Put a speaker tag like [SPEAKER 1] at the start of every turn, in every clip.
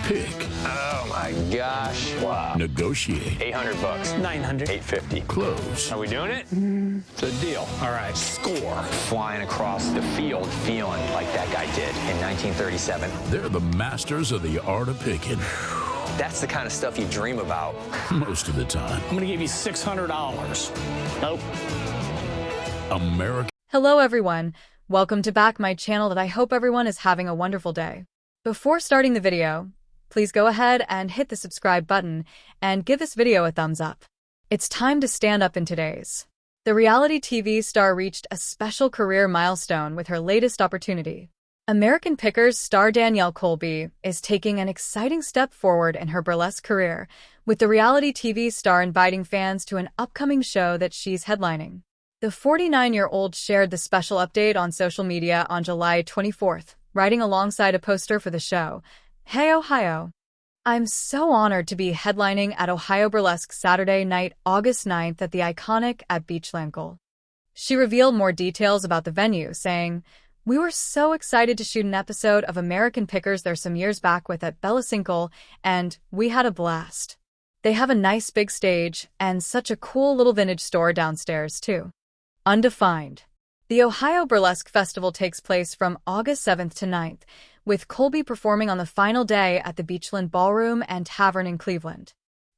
[SPEAKER 1] pick.
[SPEAKER 2] Oh my gosh. Wow.
[SPEAKER 1] Negotiate.
[SPEAKER 2] 800 bucks. 900. 850.
[SPEAKER 1] Close.
[SPEAKER 2] Are we doing it? It's a deal.
[SPEAKER 3] All right, score.
[SPEAKER 2] Flying across the field feeling like that guy did in 1937.
[SPEAKER 1] They're the masters of the art of picking.
[SPEAKER 2] That's the kind of stuff you dream about.
[SPEAKER 1] Most of the time.
[SPEAKER 3] I'm gonna give you $600. Nope.
[SPEAKER 1] American.
[SPEAKER 4] Hello everyone, welcome to back my channel that I hope everyone is having a wonderful day. Before starting the video, please go ahead and hit the subscribe button and give this video a thumbs up. It's time to stand up in today's. The reality TV star reached a special career milestone with her latest opportunity. American Pickers star Danielle Colby is taking an exciting step forward in her burlesque career, with the reality TV star inviting fans to an upcoming show that she's headlining. The 49-year-old shared the special update on social media on July 24th, writing alongside a poster for the show, "Hey Ohio. I'm so honored to be headlining at Ohio Burlesque Saturday night, August 9th at the iconic at Beachland. She revealed more details about the venue, saying, "We were so excited to shoot an episode of American Pickers there some years back with at Bellacinkle, and we had a blast. They have a nice big stage and such a cool little vintage store downstairs, too." Undefined. The Ohio Burlesque Festival takes place from August 7th to 9th, with Colby performing on the final day at the Beachland Ballroom and Tavern in Cleveland.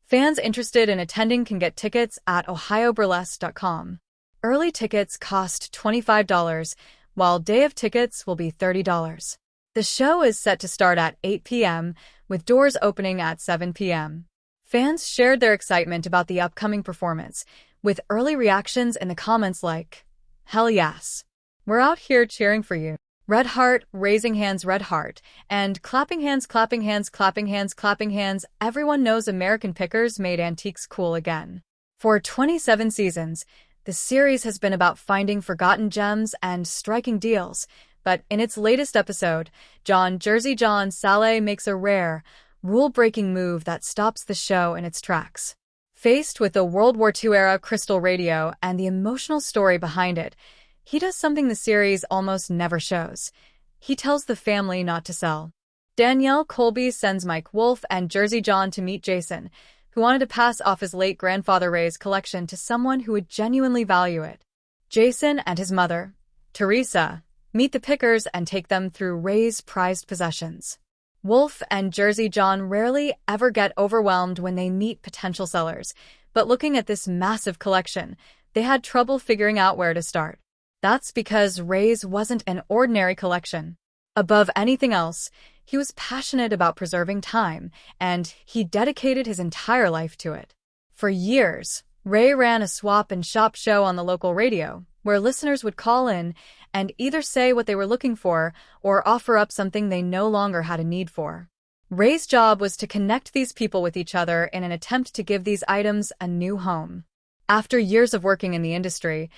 [SPEAKER 4] Fans interested in attending can get tickets at ohioburlesque.com. Early tickets cost $25, while day of tickets will be $30. The show is set to start at 8 p.m., with doors opening at 7 p.m. Fans shared their excitement about the upcoming performance, with early reactions in the comments like, "Hell yes. We're out here cheering for you. Red heart, raising hands, red heart, and clapping hands, clapping hands, clapping hands, clapping hands." Everyone knows American Pickers made antiques cool again. For 27 seasons, the series has been about finding forgotten gems and striking deals, but in its latest episode, Jersey John Saleh makes a rare, rule-breaking move that stops the show in its tracks. Faced with the World War II-era crystal radio and the emotional story behind it, he does something the series almost never shows. He tells the family not to sell. Danielle Colby sends Wolfe and Jersey John to meet Jason, who wanted to pass off his late grandfather Ray's collection to someone who would genuinely value it. Jason and his mother, Teresa, meet the Pickers and take them through Ray's prized possessions. Wolfe and Jersey John rarely ever get overwhelmed when they meet potential sellers, but looking at this massive collection, they had trouble figuring out where to start. That's because Ray's wasn't an ordinary collection. Above anything else, he was passionate about preserving time, and he dedicated his entire life to it. For years, Ray ran a swap and shop show on the local radio, where listeners would call in and either say what they were looking for or offer up something they no longer had a need for. Ray's job was to connect these people with each other in an attempt to give these items a new home. After years of working in the industry,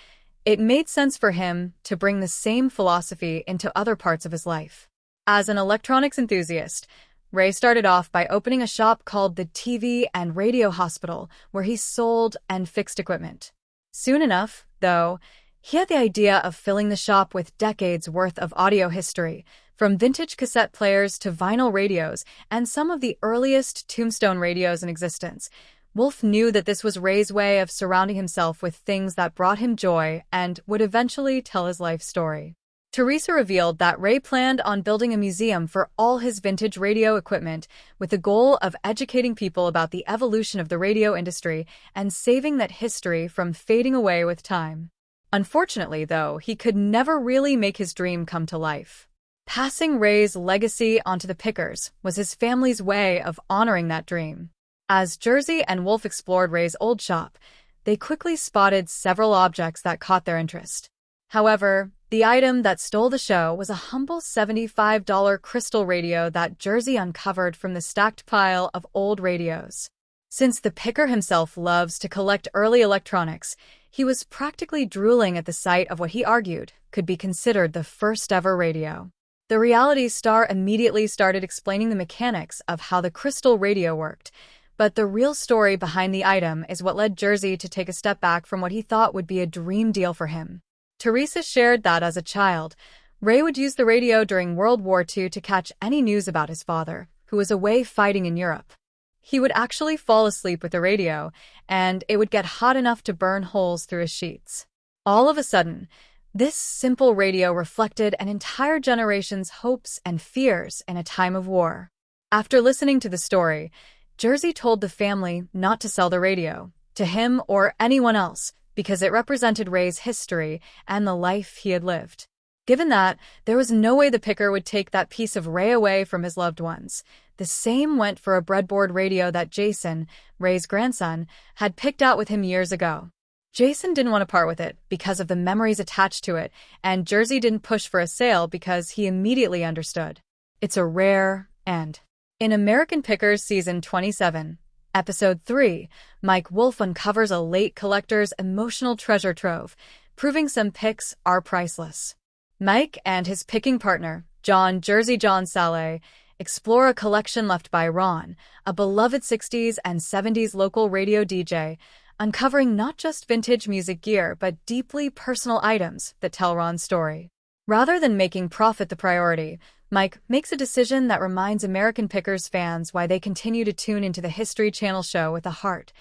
[SPEAKER 4] it made sense for him to bring the same philosophy into other parts of his life. As an electronics enthusiast, Ray started off by opening a shop called the TV and Radio Hospital, where he sold and fixed equipment. Soon enough, though, he had the idea of filling the shop with decades worth of audio history, from vintage cassette players to vinyl radios and some of the earliest tombstone radios in existence. Wolfe knew that this was Ray's way of surrounding himself with things that brought him joy and would eventually tell his life story. Teresa revealed that Ray planned on building a museum for all his vintage radio equipment with the goal of educating people about the evolution of the radio industry and saving that history from fading away with time. Unfortunately, though, he could never really make his dream come to life. Passing Ray's legacy onto the Pickers was his family's way of honoring that dream. As Jersey and Wolfe explored Ray's old shop, they quickly spotted several objects that caught their interest. However, the item that stole the show was a humble $75 crystal radio that Jersey uncovered from the stacked pile of old radios. Since the Picker himself loves to collect early electronics, he was practically drooling at the sight of what he argued could be considered the first-ever radio. The reality star immediately started explaining the mechanics of how the crystal radio worked, but the real story behind the item is what led Jersey to take a step back from what he thought would be a dream deal for him. Teresa shared that as a child, Ray would use the radio during World War II to catch any news about his father, who was away fighting in Europe. He would actually fall asleep with the radio, and it would get hot enough to burn holes through his sheets. All of a sudden, this simple radio reflected an entire generation's hopes and fears in a time of war. After listening to the story, Jersey told the family not to sell the radio to him or anyone else because it represented Ray's history and the life he had lived. Given that, there was no way the picker would take that piece of Ray away from his loved ones. The same went for a breadboard radio that Jason, Ray's grandson, had picked out with him years ago. Jason didn't want to part with it because of the memories attached to it, and Jersey didn't push for a sale because he immediately understood. It's a rare end. In American Pickers Season 27, Episode 3, Mike Wolfe uncovers a late collector's emotional treasure trove, proving some picks are priceless. Mike and his picking partner, Jersey John Saleh, explore a collection left by Ron, a beloved 60s and 70s local radio DJ, uncovering not just vintage music gear but deeply personal items that tell Ron's story. Rather than making profit the priority, Mike makes a decision that reminds American Pickers fans why they continue to tune into the History Channel show with a heart.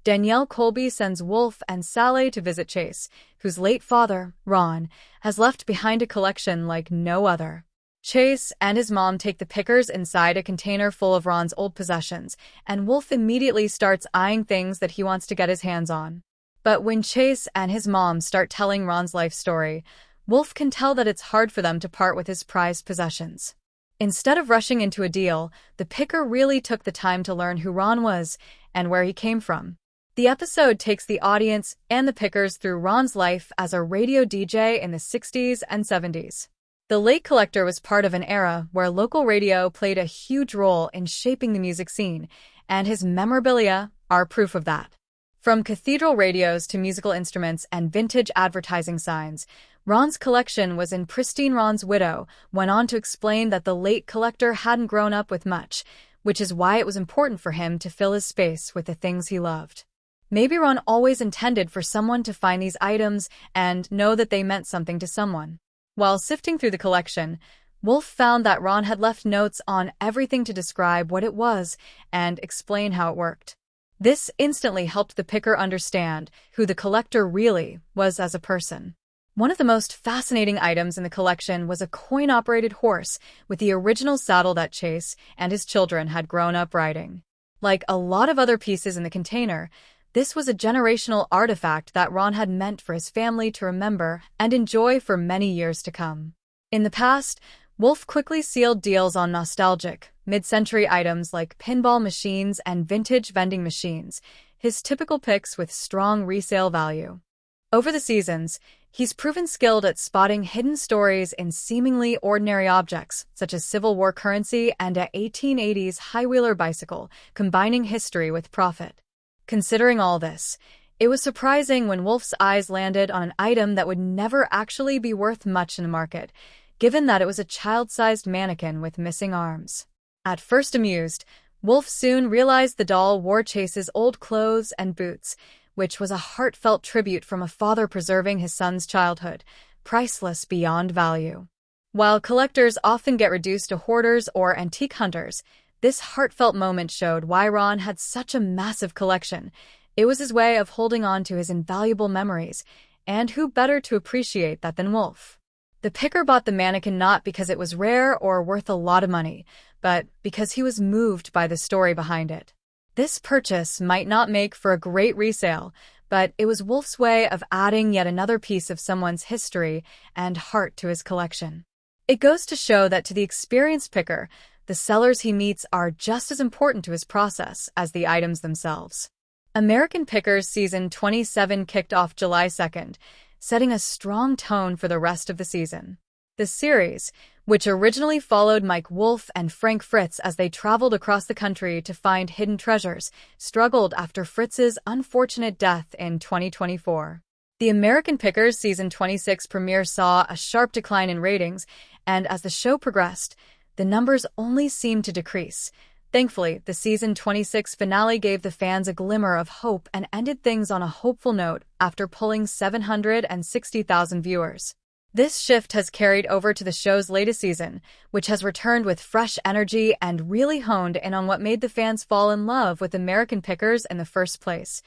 [SPEAKER 4] Danielle Colby sends Wolfe and Saleh to visit Chase, whose late father, Ron, has left behind a collection like no other. Chase and his mom take the pickers inside a container full of Ron's old possessions, and Wolfe immediately starts eyeing things that he wants to get his hands on. But when Chase and his mom start telling Ron's life story, Wolfe can tell that it's hard for them to part with his prized possessions. Instead of rushing into a deal, the picker really took the time to learn who Ron was and where he came from. The episode takes the audience and the pickers through Ron's life as a radio DJ in the 60s and 70s. The late collector was part of an era where local radio played a huge role in shaping the music scene, and his memorabilia are proof of that. From cathedral radios to musical instruments and vintage advertising signs, Ron's collection was in pristine. Ron's widow went on to explain that the late collector hadn't grown up with much, which is why it was important for him to fill his space with the things he loved. Maybe Ron always intended for someone to find these items and know that they meant something to someone. While sifting through the collection, Wolfe found that Ron had left notes on everything to describe what it was and explain how it worked. This instantly helped the picker understand who the collector really was as a person. One of the most fascinating items in the collection was a coin-operated horse with the original saddle that Chase and his children had grown up riding. Like a lot of other pieces in the container, this was a generational artifact that Ron had meant for his family to remember and enjoy for many years to come. In the past, Wolfe quickly sealed deals on nostalgic, mid-century items like pinball machines and vintage vending machines, his typical picks with strong resale value. Over the seasons, he's proven skilled at spotting hidden stories in seemingly ordinary objects, such as Civil War currency and a 1880s high-wheeler bicycle, combining history with profit. Considering all this, it was surprising when Wolfe's eyes landed on an item that would never actually be worth much in the market, given that it was a child-sized mannequin with missing arms. At first amused, Wolfe soon realized the doll wore Chase's old clothes and boots, which was a heartfelt tribute from a father preserving his son's childhood, priceless beyond value. While collectors often get reduced to hoarders or antique hunters, this heartfelt moment showed why Ron had such a massive collection. It was his way of holding on to his invaluable memories, and who better to appreciate that than Wolfe? The picker bought the mannequin not because it was rare or worth a lot of money, but because he was moved by the story behind it. This purchase might not make for a great resale, but it was Wolfe's way of adding yet another piece of someone's history and heart to his collection. It goes to show that to the experienced picker, the sellers he meets are just as important to his process as the items themselves. American Pickers Season 27 kicked off July 2nd, setting a strong tone for the rest of the season. The series, which originally followed Mike Wolfe and Frank Fritz as they traveled across the country to find hidden treasures, struggled after Fritz's unfortunate death in 2024. The American Pickers Season 26 premiere saw a sharp decline in ratings, and as the show progressed, the numbers only seemed to decrease. Thankfully, the Season 26 finale gave the fans a glimmer of hope and ended things on a hopeful note after pulling 760,000 viewers. This shift has carried over to the show's latest season, which has returned with fresh energy and really honed in on what made the fans fall in love with American Pickers in the first place: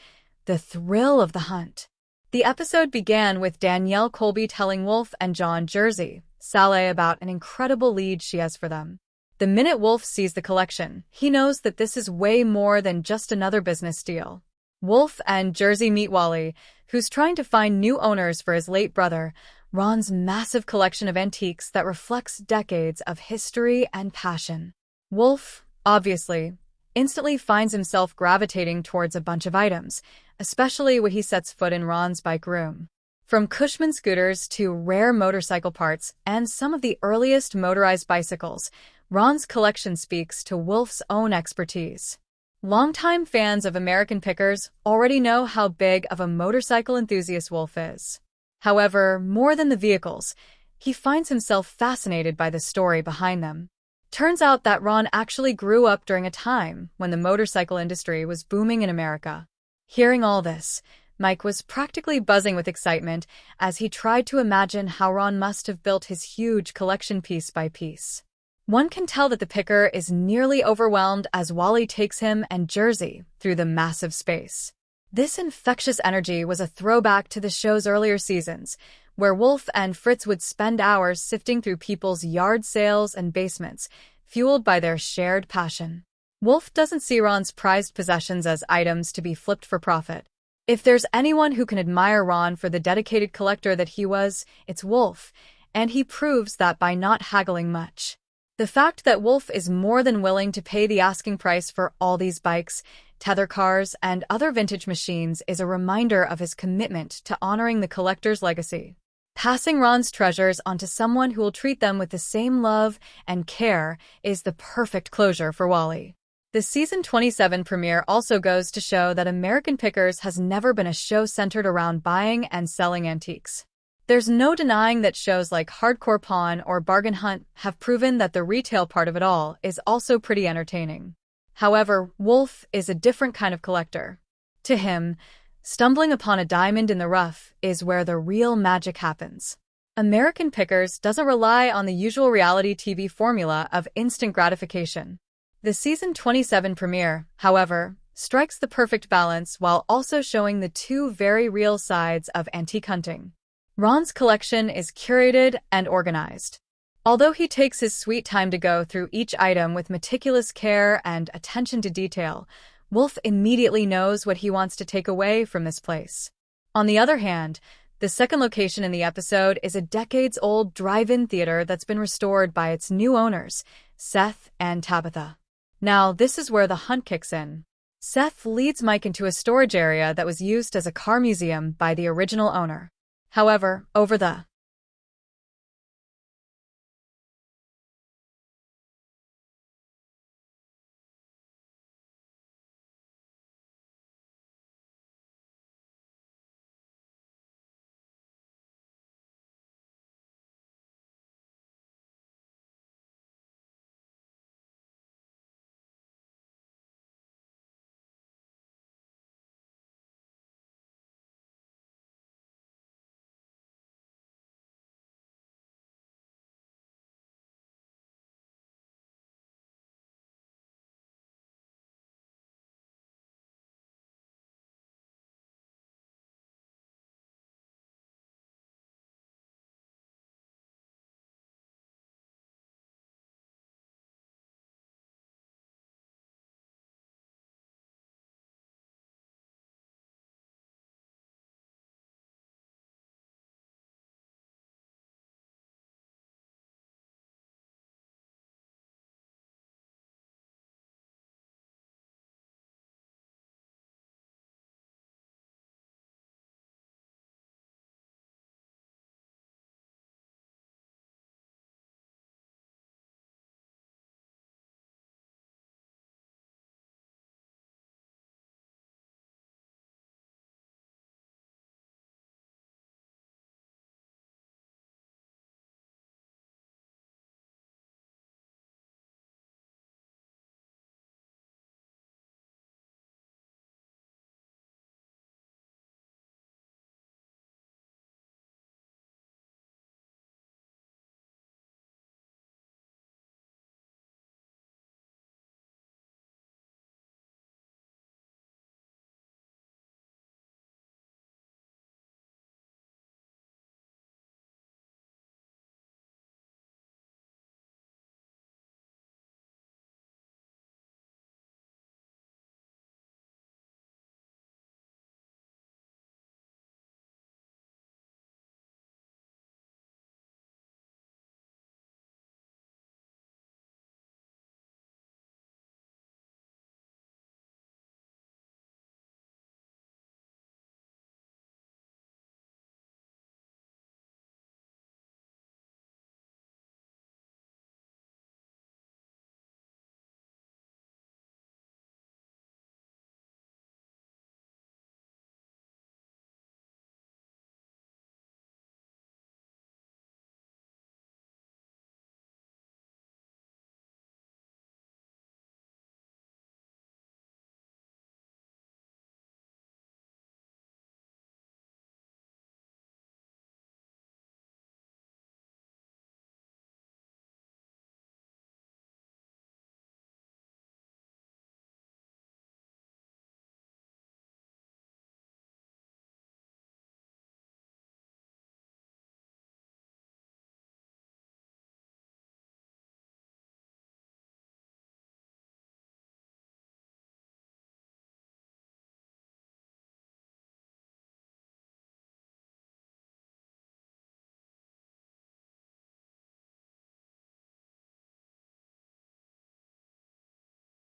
[SPEAKER 4] the thrill of the hunt. The episode began with Danielle Colby telling Wolfe and John Jersey Saleh about an incredible lead she has for them. The minute Wolfe sees the collection, he knows that this is way more than just another business deal. Wolfe and Jersey meet Wally, who's trying to find new owners for his late brother, Ron's massive collection of antiques that reflects decades of history and passion. Wolfe, obviously, instantly finds himself gravitating towards a bunch of items, especially when he sets foot in Ron's bike room. From Cushman scooters to rare motorcycle parts and some of the earliest motorized bicycles, Ron's collection speaks to Wolfe's own expertise. Longtime fans of American Pickers already know how big of a motorcycle enthusiast Wolfe is. However, more than the vehicles, he finds himself fascinated by the story behind them. Turns out that Ron actually grew up during a time when the motorcycle industry was booming in America. Hearing all this, Mike was practically buzzing with excitement as he tried to imagine how Ron must have built his huge collection piece by piece. One can tell that the picker is nearly overwhelmed as Wally takes him and Jersey through the massive space. This infectious energy was a throwback to the show's earlier seasons, where Wolfe and Fritz would spend hours sifting through people's yard sales and basements, fueled by their shared passion. Wolfe doesn't see Ron's prized possessions as items to be flipped for profit. If there's anyone who can admire Ron for the dedicated collector that he was, it's Wolfe, and he proves that by not haggling much. The fact that Wolfe is more than willing to pay the asking price for all these bikes, tether cars, and other vintage machines is a reminder of his commitment to honoring the collector's legacy. Passing Ron's treasures onto someone who will treat them with the same love and care is the perfect closure for Wally. The season 27 premiere also goes to show that American Pickers has never been a show centered around buying and selling antiques. There's no denying that shows like Hardcore Pawn or Bargain Hunt have proven that the retail part of it all is also pretty entertaining. However, Wolfe is a different kind of collector. To him, stumbling upon a diamond in the rough is where the real magic happens. American Pickers doesn't rely on the usual reality TV formula of instant gratification. The season 27 premiere, however, strikes the perfect balance while also showing the two very real sides of antique hunting. Ron's collection is curated and organized. Although he takes his sweet time to go through each item with meticulous care and attention to detail, Wolfe immediately knows what he wants to take away from this place. On the other hand, the second location in the episode is a decades-old drive-in theater that's been restored by its new owners, Seth and Tabitha. Now, this is where the hunt kicks in. Seth leads Mike into a storage area that was used as a car museum by the original owner. However, over the